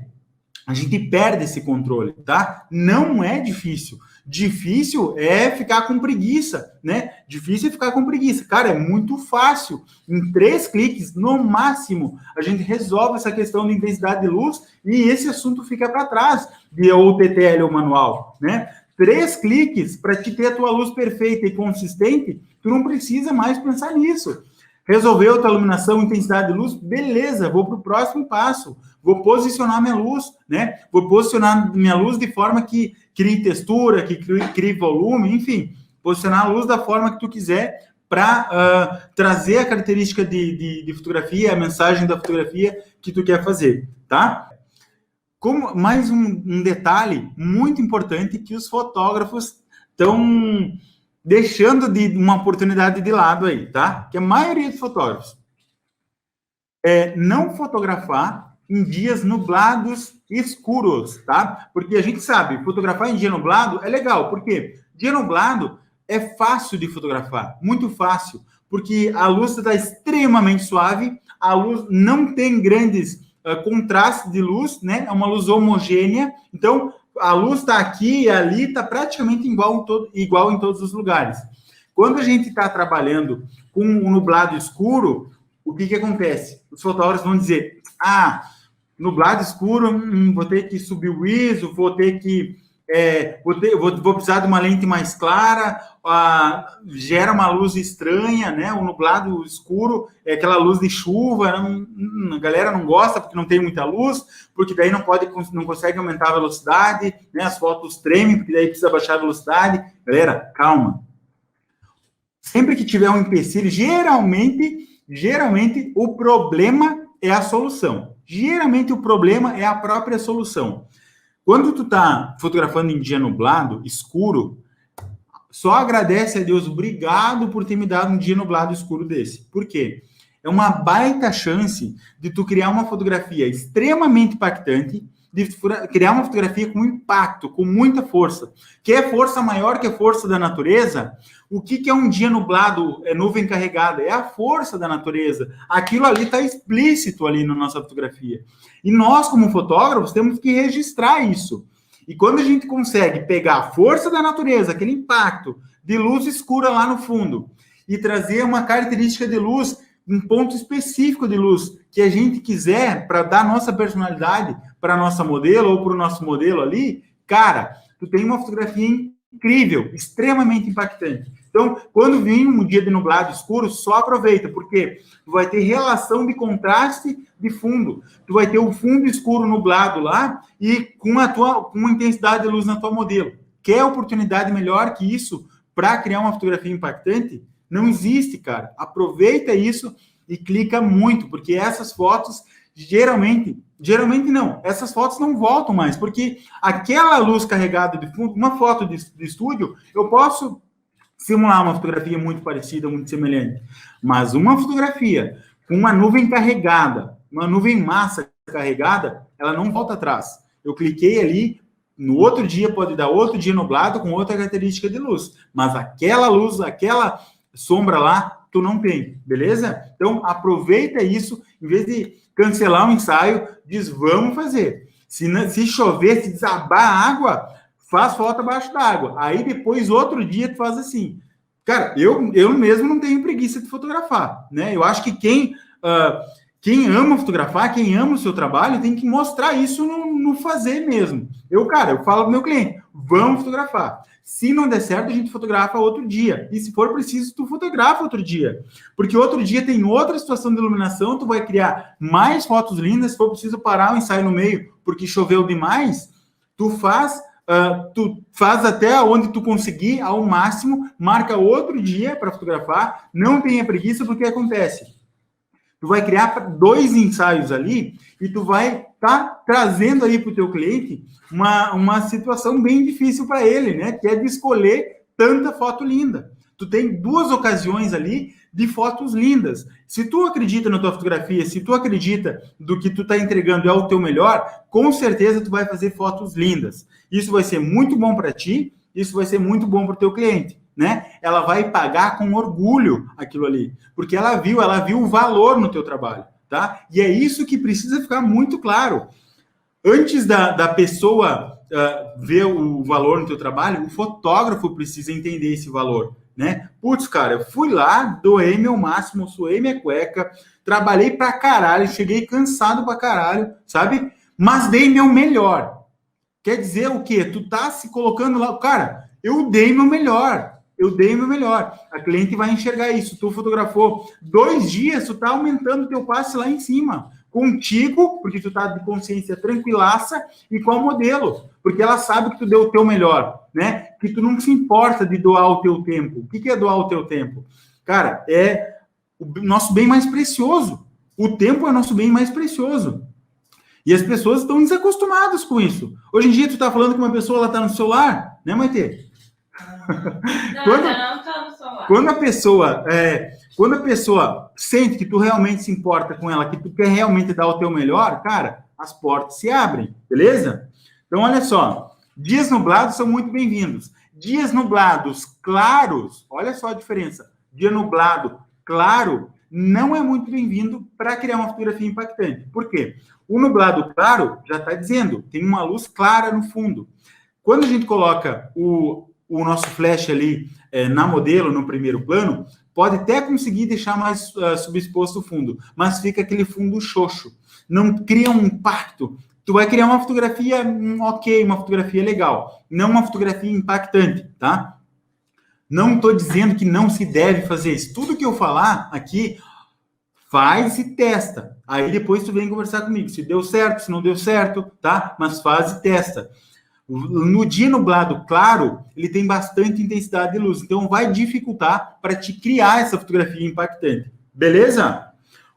a gente perde esse controle, tá? Não é difícil. Difícil é ficar com preguiça, né? Difícil é ficar com preguiça. Cara, é muito fácil. Em 3 cliques, no máximo, a gente resolve essa questão de intensidade de luz e esse assunto fica para trás de ou TTL ou manual, né? 3 cliques para te ter a tua luz perfeita e consistente, tu não precisa mais pensar nisso. Resolveu a tua iluminação, intensidade de luz? Beleza, vou para o próximo passo. Vou posicionar minha luz, né? Vou posicionar minha luz de forma que crie textura, que crie volume, enfim. Posicionar a luz da forma que tu quiser para trazer a característica de fotografia, a mensagem da fotografia que tu quer fazer, tá? Como mais um detalhe muito importante que os fotógrafos estão deixando de uma oportunidade de lado aí, tá? Que a maioria dos fotógrafos é não fotografar em dias nublados escuros, tá? Porque a gente sabe, fotografar em dia nublado é legal, porque dia nublado é fácil de fotografar, muito fácil, porque a luz está extremamente suave, a luz não tem grandes contraste de luz, né? É uma luz homogênea, então a luz está aqui e ali, está praticamente igual em todos os lugares. Quando a gente está trabalhando com um nublado escuro, o que acontece? Os fotógrafos vão dizer, nublado escuro, vou ter que subir o ISO, vou ter que vou precisar de uma lente mais clara, gera uma luz estranha, né? O nublado escuro é aquela luz de chuva, a galera não gosta porque não tem muita luz, porque daí não consegue aumentar a velocidade, né? As fotos tremem, porque daí precisa baixar a velocidade. Galera, calma. Sempre que tiver um empecilho, geralmente o problema é a solução. Geralmente o problema é a própria solução. Quando tu tá fotografando em dia nublado, escuro, só agradece a Deus, obrigado por ter me dado um dia nublado escuro desse. Por quê? É uma baita chance de tu criar uma fotografia extremamente impactante, de criar uma fotografia com impacto, com muita força. Quer força maior que a força da natureza? O que é um dia nublado, nuvem carregada? É a força da natureza. Aquilo ali está explícito ali na nossa fotografia. E nós, como fotógrafos, temos que registrar isso. E quando a gente consegue pegar a força da natureza, aquele impacto de luz escura lá no fundo, e trazer uma característica de luz, um ponto específico de luz que a gente quiser para dar nossa personalidade para a nossa modelo ou para o nosso modelo ali, cara, tu tem uma fotografia incrível, extremamente impactante. Então, quando vir um dia de nublado escuro, só aproveita, porque tu vai ter relação de contraste de fundo. Tu vai ter o fundo escuro nublado lá e com uma intensidade de luz na tua modelo. Quer oportunidade melhor que isso para criar uma fotografia impactante? Não existe, cara. Aproveita isso e clica muito, porque essas fotos geralmente não, essas fotos não voltam mais, porque aquela luz carregada de fundo, uma foto de estúdio, eu posso simular uma fotografia muito parecida, muito semelhante, mas uma fotografia com uma nuvem carregada, uma nuvem massa carregada, ela não volta atrás. Eu cliquei ali, no outro dia pode dar outro dia nublado com outra característica de luz, mas aquela luz, aquela sombra lá, tu não tem, beleza? Então, aproveita isso, em vez de cancelar o ensaio, diz, vamos fazer. Se chover, se desabar a água, faz foto abaixo da água. Aí, depois, outro dia, tu faz assim. Cara, eu mesmo não tenho preguiça de fotografar, né? Eu acho que quem ama fotografar, quem ama o seu trabalho, tem que mostrar isso no fazer mesmo. Eu falo pro meu cliente, vamos fotografar. Se não der certo, a gente fotografa outro dia. E se for preciso, tu fotografa outro dia. Porque outro dia tem outra situação de iluminação, tu vai criar mais fotos lindas. Se for preciso parar o ensaio no meio porque choveu demais, tu faz até onde tu conseguir, ao máximo, marca outro dia para fotografar. Não tenha preguiça, porque acontece. Tu vai criar 2 ensaios ali e tu vai estar trazendo aí para o teu cliente uma situação bem difícil para ele, né? Que é de escolher tanta foto linda. Tu tem 2 ocasiões ali de fotos lindas. Se tu acredita na tua fotografia, se tu acredita do que tu tá entregando é o teu melhor, com certeza tu vai fazer fotos lindas. Isso vai ser muito bom para ti, isso vai ser muito bom para o teu cliente, né? Ela vai pagar com orgulho aquilo ali, porque ela viu o valor no teu trabalho, tá? E é isso que precisa ficar muito claro. Antes da pessoa ver o valor no teu trabalho, o fotógrafo precisa entender esse valor, né? Putz, cara, eu fui lá, doei meu máximo, suei minha cueca, trabalhei pra caralho, cheguei cansado pra caralho, sabe? Mas dei meu melhor. Quer dizer o quê? Tu tá se colocando lá, cara, eu dei meu melhor. Eu dei meu melhor. A cliente vai enxergar isso. Tu fotografou 2 dias, tu tá aumentando o teu passe lá em cima. Contigo, porque tu tá de consciência tranquilaça, e com o modelo, porque ela sabe que tu deu o teu melhor, né? Que tu não se importa de doar o teu tempo. O que é doar o teu tempo? Cara, é o nosso bem mais precioso. O tempo é o nosso bem mais precioso. E as pessoas estão desacostumadas com isso. Hoje em dia, tu tá falando que uma pessoa ela tá no celular, né, Maitê? Não, não tá no celular. Quando a pessoa sente que tu realmente se importa com ela, que tu quer realmente dar o teu melhor, cara, as portas se abrem, beleza? Então, olha só, dias nublados são muito bem-vindos. Dias nublados claros, olha só a diferença. Dia nublado claro não é muito bem-vindo para criar uma fotografia impactante. Por quê? O nublado claro já está dizendo, tem uma luz clara no fundo. Quando a gente coloca o nosso flash ali na modelo, no primeiro plano, pode até conseguir deixar mais subexposto o fundo, mas fica aquele fundo xoxo. Não cria um impacto. Tu vai criar uma fotografia ok, uma fotografia legal, não uma fotografia impactante, tá? Não estou dizendo que não se deve fazer isso. Tudo que eu falar aqui, faz e testa. Aí depois tu vem conversar comigo, se deu certo, se não deu certo, tá? Mas faz e testa. No dia nublado claro, ele tem bastante intensidade de luz, então vai dificultar para te criar essa fotografia impactante. Beleza?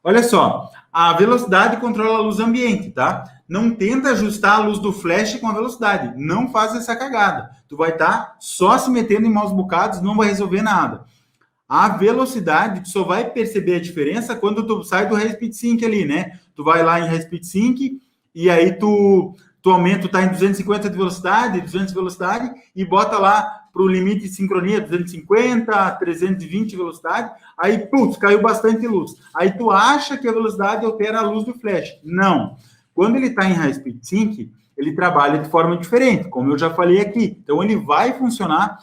Olha só, a velocidade controla a luz ambiente, tá? Não tenta ajustar a luz do flash com a velocidade. Não faz essa cagada. Tu vai estar só se metendo em maus bocados, não vai resolver nada. A velocidade, tu só vai perceber a diferença quando tu sai do High-Speed Sync ali, né? Tu vai lá em High-Speed Sync e aí tu aumenta, tá em 250 de velocidade, 200 de velocidade e bota lá para o limite de sincronia, 250, 320 de velocidade, aí, putz, caiu bastante luz. Aí tu acha que a velocidade altera a luz do flash. Não. Quando ele está em High-Speed Sync, ele trabalha de forma diferente, como eu já falei aqui. Então, ele vai funcionar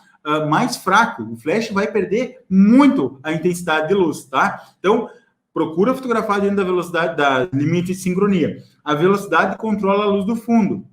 mais fraco. O flash vai perder muito a intensidade de luz, tá? Então, procura fotografar dentro da velocidade, da limite de sincronia. A velocidade controla a luz do fundo.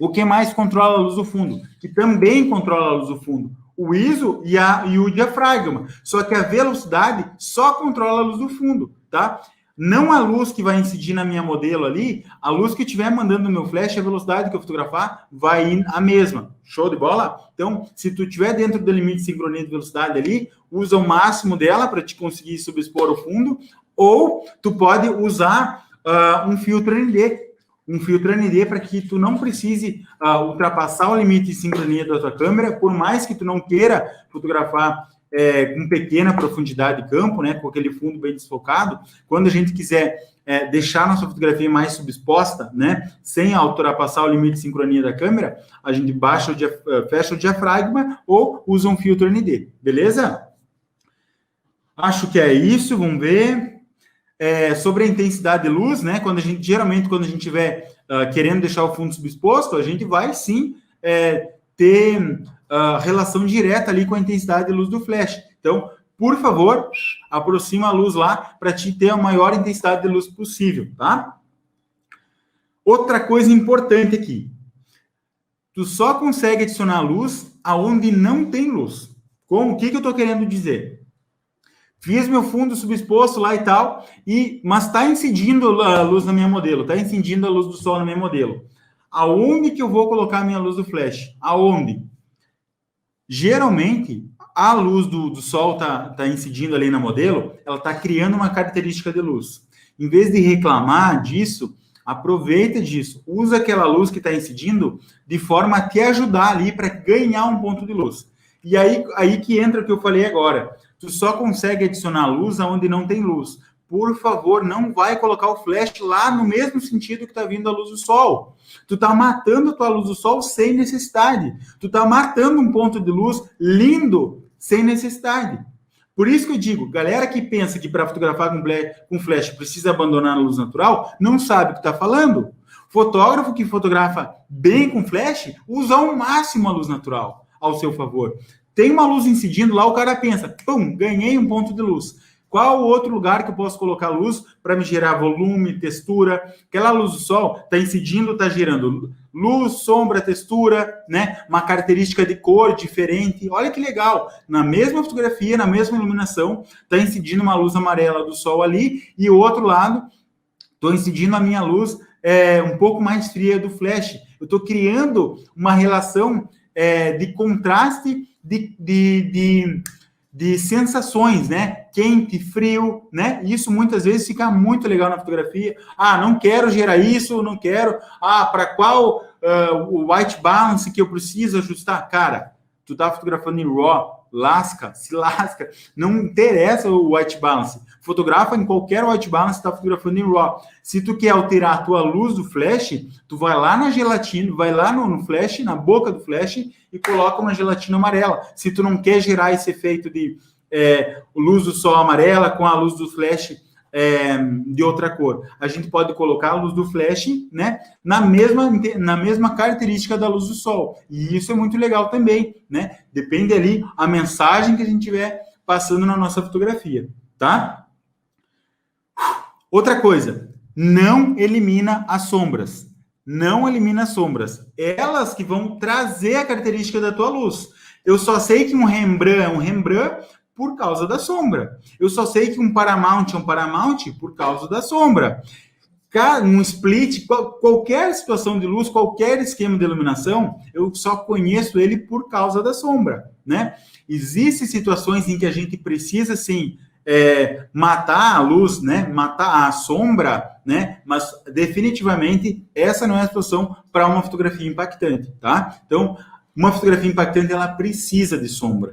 O que mais controla a luz do fundo? Que também controla a luz do fundo. O ISO e o diafragma. Só que a velocidade só controla a luz do fundo, tá? Não a luz que vai incidir na minha modelo ali, a luz que estiver mandando no meu flash, a velocidade que eu fotografar vai ir a mesma. Show de bola? Então, se tu estiver dentro do limite de sincronia de velocidade ali, usa o máximo dela para te conseguir subexpor o fundo, ou tu pode usar um filtro ND. Um filtro ND para que tu não precise ultrapassar o limite de sincronia da tua câmera, por mais que tu não queira fotografar com pequena profundidade de campo, né, com aquele fundo bem desfocado. Quando a gente quiser deixar nossa fotografia mais subexposta, né, sem ultrapassar o limite de sincronia da câmera, a gente fecha o diafragma ou usa um filtro ND, beleza? Acho que é isso, vamos ver. Sobre a intensidade de luz, né, geralmente quando a gente estiver querendo deixar o fundo subexposto, a gente vai sim ter relação direta ali com a intensidade de luz do flash. Então, por favor, aproxima a luz lá para te ter a maior intensidade de luz possível, tá? Outra coisa importante aqui. Tu só consegue adicionar luz aonde não tem luz. Como? O que eu estou querendo dizer? Fiz meu fundo subexposto lá e tal, mas está incidindo a luz na minha modelo, está incidindo a luz do sol na minha modelo. Aonde que eu vou colocar a minha luz do flash? Aonde? Geralmente, a luz do sol tá incidindo ali na modelo, ela está criando uma característica de luz. em vez de reclamar disso, aproveita disso, usa aquela luz que está incidindo de forma a te ajudar ali para ganhar um ponto de luz. E aí que entra o que eu falei agora. Tu só consegue adicionar luz onde não tem luz. Por favor, não vai colocar o flash lá no mesmo sentido que está vindo a luz do sol. Tu está matando a tua luz do sol sem necessidade. Tu está matando um ponto de luz lindo sem necessidade. Por isso que eu digo, galera que pensa que para fotografar com flash precisa abandonar a luz natural, não sabe o que está falando. Fotógrafo que fotografa bem com flash, usa ao máximo a luz natural ao seu favor. Tem uma luz incidindo lá, o cara pensa, pum, ganhei um ponto de luz. Qual outro lugar que eu posso colocar luz para me gerar volume, textura? Aquela luz do sol está incidindo, está gerando luz, sombra, textura, né? Uma característica de cor diferente. Olha que legal! Na mesma fotografia, na mesma iluminação, está incidindo uma luz amarela do sol ali e o outro lado, estou incidindo a minha luz um pouco mais fria do flash. Eu estou criando uma relação de contraste de sensações, né? Quente, frio, né? Isso muitas vezes fica muito legal na fotografia. Ah, não quero gerar isso, não quero. Ah, para qual o white balance que eu preciso ajustar? Cara, tu tá fotografando em RAW, se lasca. Não interessa o white balance. Fotografa em qualquer white balance, tá fotografando em RAW. Se tu quer alterar a tua luz do flash, tu vai lá na gelatina, vai lá no flash, na boca do flash e coloca uma gelatina amarela. Se tu não quer gerar esse efeito de luz do sol amarela com a luz do flash de outra cor, a gente pode colocar a luz do flash, né, na mesma característica da luz do sol. E isso é muito legal também, né? Depende ali a mensagem que a gente tiver passando na nossa fotografia, tá? Outra coisa, não elimina as sombras. Não elimina as sombras. Elas que vão trazer a característica da tua luz. Eu só sei que um Rembrandt é um Rembrandt por causa da sombra. Eu só sei que um Paramount é um Paramount por causa da sombra. Um split, qualquer situação de luz, qualquer esquema de iluminação, eu só conheço ele por causa da sombra, né? Existem situações em que a gente precisa, sim, matar a luz, né? Matar a sombra, né? Mas definitivamente essa não é a situação para uma fotografia impactante, tá? Então, uma fotografia impactante ela precisa de sombra.